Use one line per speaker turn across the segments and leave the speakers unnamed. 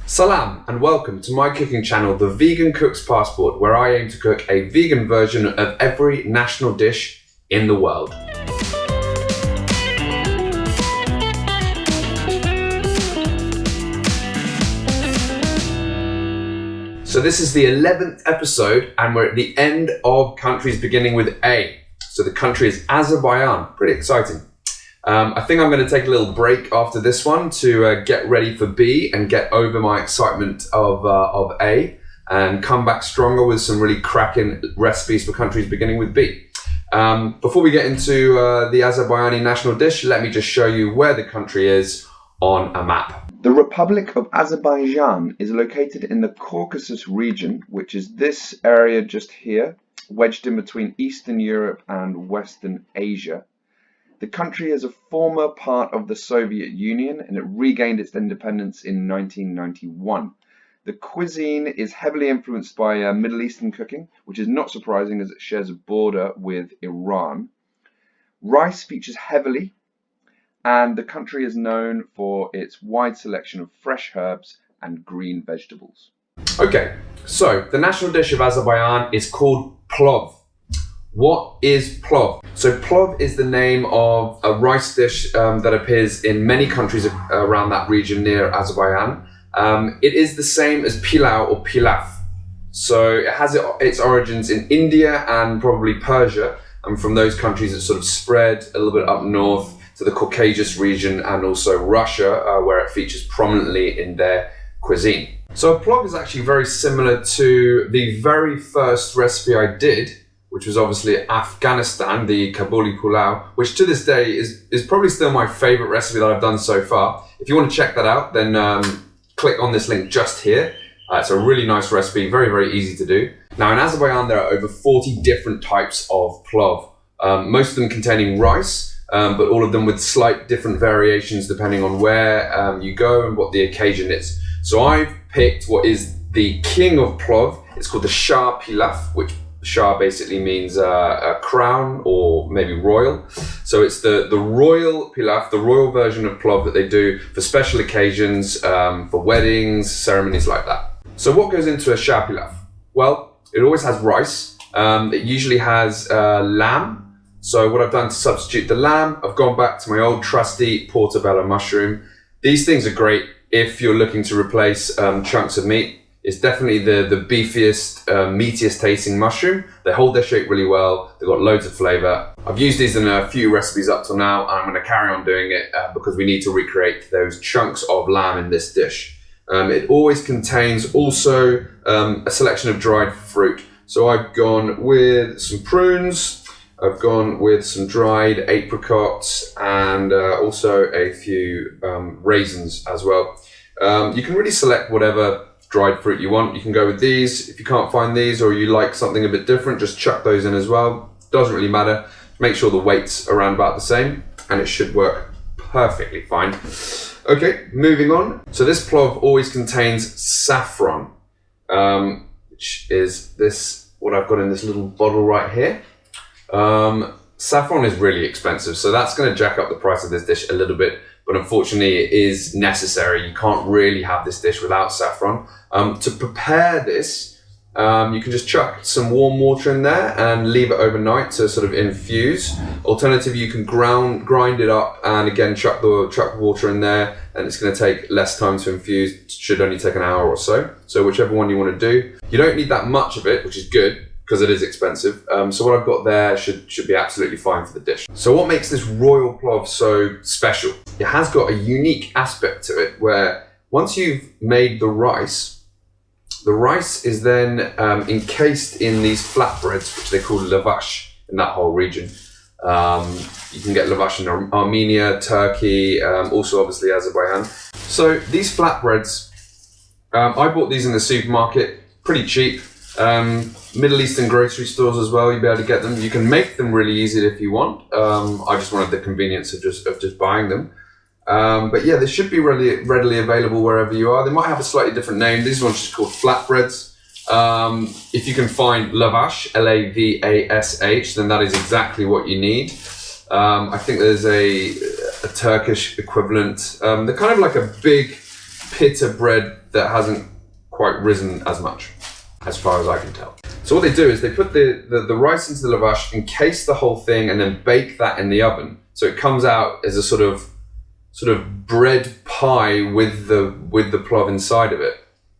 Salam and welcome to my cooking channel, The Vegan Cook's Passport, where I aim to cook a vegan version of every national dish in the world. So this is the 11th episode and we're at the end of countries beginning with A. So the country is Azerbaijan, pretty exciting. I think I'm going to take a little break after this one to get ready for B and get over my excitement of A and come back stronger with some really cracking recipes for countries beginning with B. Before we get into the Azerbaijani national dish, let me just show you where the country is on a map.
The Republic of Azerbaijan is located in the Caucasus region, which is this area just here, wedged in between Eastern Europe and Western Asia. The country is a former part of the Soviet Union and it regained its independence in 1991. The cuisine is heavily influenced by Middle Eastern cooking, which is not surprising as it shares a border with Iran. Rice features heavily, and the country is known for its wide selection of fresh herbs and green vegetables.
Okay, so the national dish of Azerbaijan is called PLOV. What is PLOV? So PLOV is the name of a rice dish that appears in many countries around that region near Azerbaijan. It is the same as pilau or pilaf. So it has its origins in India and probably Persia. And from those countries it sort of spread a little bit up north to the Caucasus region and also Russia, where it features prominently in their cuisine. So PLOV is actually very similar to the very first recipe I did, which was obviously Afghanistan, the Kabuli Pulao, which to this day is probably still my favorite recipe that I've done so far. If you want to check that out, then click on this link just here. It's a really nice recipe, very, very easy to do. Now in Azerbaijan, there are over 40 different types of PLOV, most of them containing rice, but all of them with slight different variations depending on where you go and what the occasion is. So I've picked what is the king of PLOV. It's called the Shah Pilaf, which Shah basically means a crown or maybe royal. So it's the royal pilaf, the royal version of PLOV that they do for special occasions, for weddings, ceremonies like that. So what goes into a Shah Pilaf? Well, it always has rice. It usually has lamb. So what I've done to substitute the lamb, I've gone back to my old trusty Portobello mushroom. These things are great if you're looking to replace chunks of meat. It's definitely the beefiest, meatiest tasting mushroom. They hold their shape really well. They've got loads of flavor. I've used these in a few recipes up till now, and I'm going to carry on doing it because we need to recreate those chunks of lamb in this dish. It always contains also a selection of dried fruit. So I've gone with some prunes, I've gone with some dried apricots, and also a few raisins as well. You can really select whatever dried fruit you want. You can go with these. If you can't find these or you like something a bit different, just chuck those in as well. Doesn't really matter. Make sure the weight's around about the same and it should work perfectly fine. Okay, moving on. So this PLOV always contains saffron, which is what I've got in this little bottle right here. Saffron is really expensive, so that's going to jack up the price of this dish a little bit, but unfortunately it is necessary. You can't really have this dish without saffron. To prepare this, you can just chuck some warm water in there and leave it overnight to sort of infuse. Alternatively, you can grind it up and again chuck the water in there, and it's going to take less time to infuse. It should only take an hour or so. So whichever one you want to do. You don't need that much of it, which is good, because it is expensive. So what I've got there should be absolutely fine for the dish. So what makes this royal PLOV so special? It has got a unique aspect to it where once you've made the rice is then encased in these flatbreads, which they call lavash in that whole region. You can get lavash in Armenia, Turkey, also obviously Azerbaijan. So these flatbreads, I bought these in the supermarket, pretty cheap. Middle Eastern grocery stores as well, you'll be able to get them. You can make them really easy if you want. I just wanted the convenience of just buying them. But yeah, they should be readily available wherever you are. They might have a slightly different name. These ones are just called flatbreads. If you can find lavash, L-A-V-A-S-H, then that is exactly what you need. I think there's a Turkish equivalent. They're kind of like a big pita bread that hasn't quite risen as much, as far as I can tell. So what they do is they put the rice into the lavash, encase the whole thing, and then bake that in the oven. So it comes out as a sort of bread pie with the plov inside of it.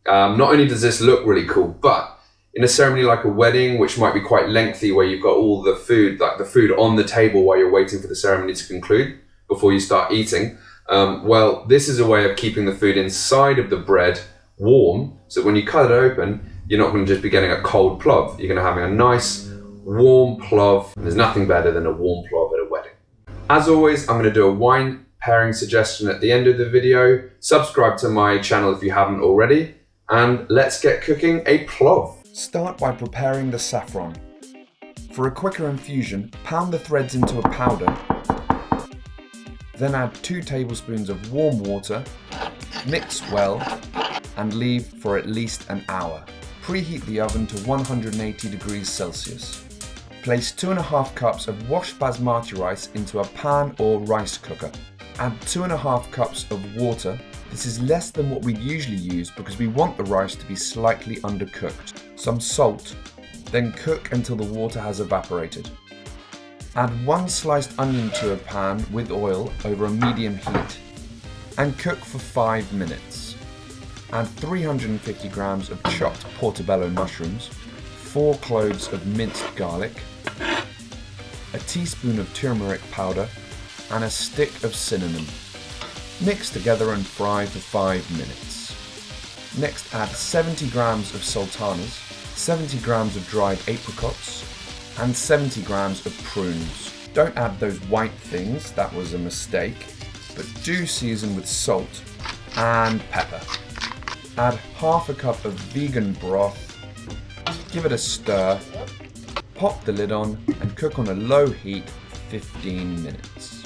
Not only does this look really cool, but in a ceremony like a wedding, which might be quite lengthy, where you've got all the food, like the food on the table while you're waiting for the ceremony to conclude before you start eating, well, this is a way of keeping the food inside of the bread warm, so when you cut it open, you're not going to just be getting a cold plov. You're going to have a nice warm plov. There's nothing better than a warm plov at a wedding. As always, I'm going to do a wine pairing suggestion at the end of the video. Subscribe to my channel if you haven't already, and let's get cooking a plov.
Start by preparing the saffron. For a quicker infusion, pound the threads into a powder, then add 2 tablespoons of warm water, mix well, and leave for at least an hour. Preheat the oven to 180 degrees Celsius. Place 2½ cups of washed basmati rice into a pan or rice cooker. Add 2½ cups of water. This is less than what we'd usually use because we want the rice to be slightly undercooked. Some salt, then cook until the water has evaporated. Add 1 sliced onion to a pan with oil over a medium heat and cook for 5 minutes. Add 350 grams of chopped portobello mushrooms, 4 cloves of minced garlic, a teaspoon of turmeric powder, and a stick of cinnamon. Mix together and fry for 5 minutes. Next, add 70 grams of sultanas, 70 grams of dried apricots, and 70 grams of prunes. Don't add those white things, that was a mistake, but do season with salt and pepper. Add ½ a cup of vegan broth, give it a stir, pop the lid on and cook on a low heat for 15 minutes.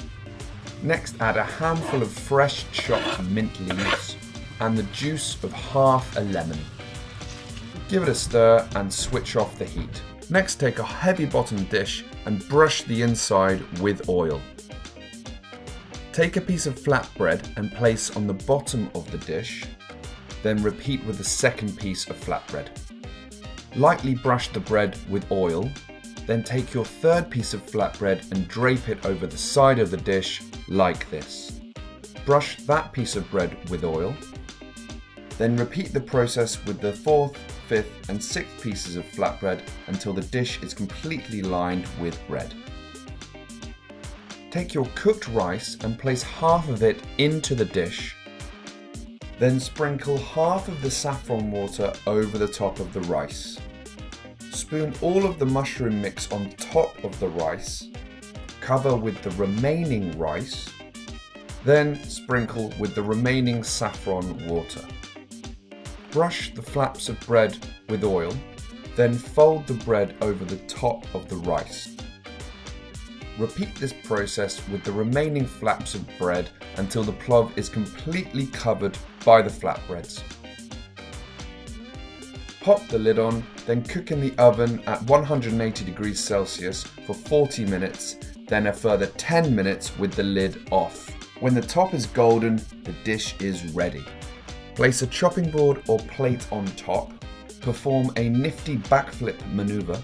Next, add a handful of fresh chopped mint leaves and the juice of ½ a lemon. Give it a stir and switch off the heat. Next, take a heavy bottom dish and brush the inside with oil. Take a piece of flatbread and place on the bottom of the dish. Then repeat with the second piece of flatbread. Lightly brush the bread with oil, then take your third piece of flatbread and drape it over the side of the dish like this. Brush that piece of bread with oil, then repeat the process with the 4th, 5th and 6th pieces of flatbread until the dish is completely lined with bread. Take your cooked rice and place half of it into the dish. Then sprinkle half of the saffron water over the top of the rice. Spoon all of the mushroom mix on top of the rice. Cover with the remaining rice. Then sprinkle with the remaining saffron water. Brush the flaps of bread with oil. Then fold the bread over the top of the rice. Repeat this process with the remaining flaps of bread until the plov is completely covered by the flatbreads. Pop the lid on, then cook in the oven at 180 degrees Celsius for 40 minutes, then a further 10 minutes with the lid off. When the top is golden, the dish is ready. Place a chopping board or plate on top, perform a nifty backflip maneuver,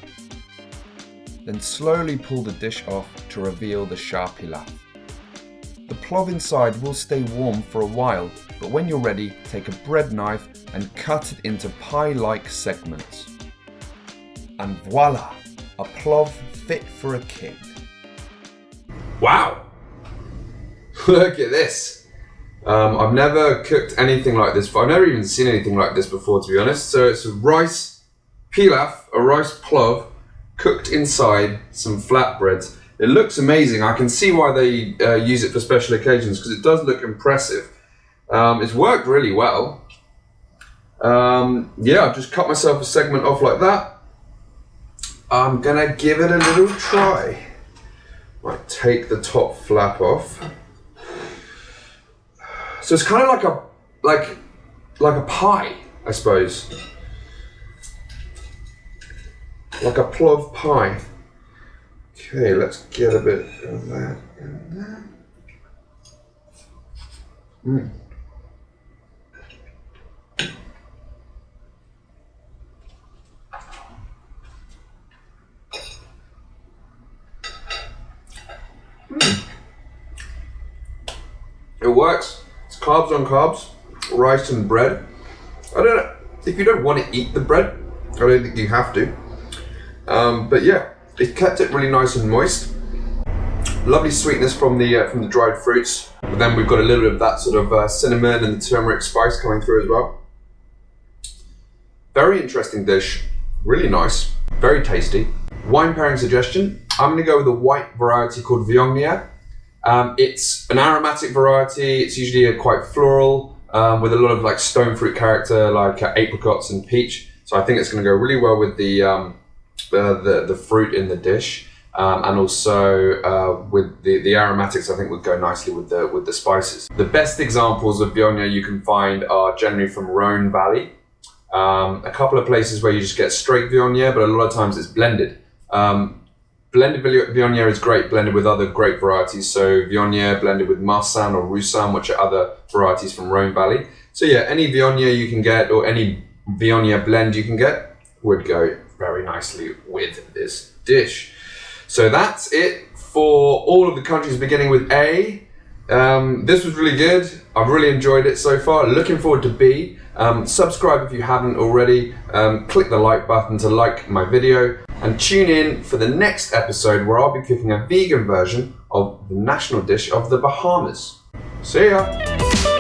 then slowly pull the dish off to reveal the Shah Pilaf. The plov inside will stay warm for a while, but when you're ready, take a bread knife and cut it into pie-like segments. And voila! A plov fit for a king.
Wow! Look at this! I've never cooked anything like this before. I've never even seen anything like this before, to be honest. So it's a rice pilaf, a rice plov, cooked inside some flatbreads. It looks amazing. I can see why they use it for special occasions because it does look impressive. It's worked really well. Yeah, I've just cut myself a segment off like that. I'm gonna give it a little try. Right, take the top flap off. So it's kind of like a pie, I suppose. Like a plov pie. Okay, let's get a bit of that in there. works. It's carbs on carbs, rice and bread. I don't know, if you don't want to eat the bread, I don't think you have to. But yeah, it kept it really nice and moist. Lovely sweetness from the dried fruits. But then we've got a little bit of that sort of cinnamon and turmeric spice coming through as well. Very interesting dish, really nice, very tasty. Wine pairing suggestion, I'm going to go with a white variety called Viognier. It's an aromatic variety. It's usually quite floral, with a lot of like stone fruit character, like apricots and peach. So I think it's going to go really well with the fruit in the dish, and also with the aromatics. I think would go nicely with the spices. The best examples of Viognier you can find are generally from Rhone Valley. A couple of places where you just get straight Viognier, but a lot of times it's blended. Blended Viognier is great blended with other grape varieties. So Viognier blended with Marsanne or Roussanne, which are other varieties from Rhone Valley. So yeah, any Viognier you can get, or any Viognier blend you can get, would go very nicely with this dish. So that's it for all of the countries beginning with A. This was really good. I've really enjoyed it so far. Looking forward to B. Subscribe if you haven't already. Click the like button to like my video, and tune in for the next episode where I'll be cooking a vegan version of the national dish of the Bahamas. See ya!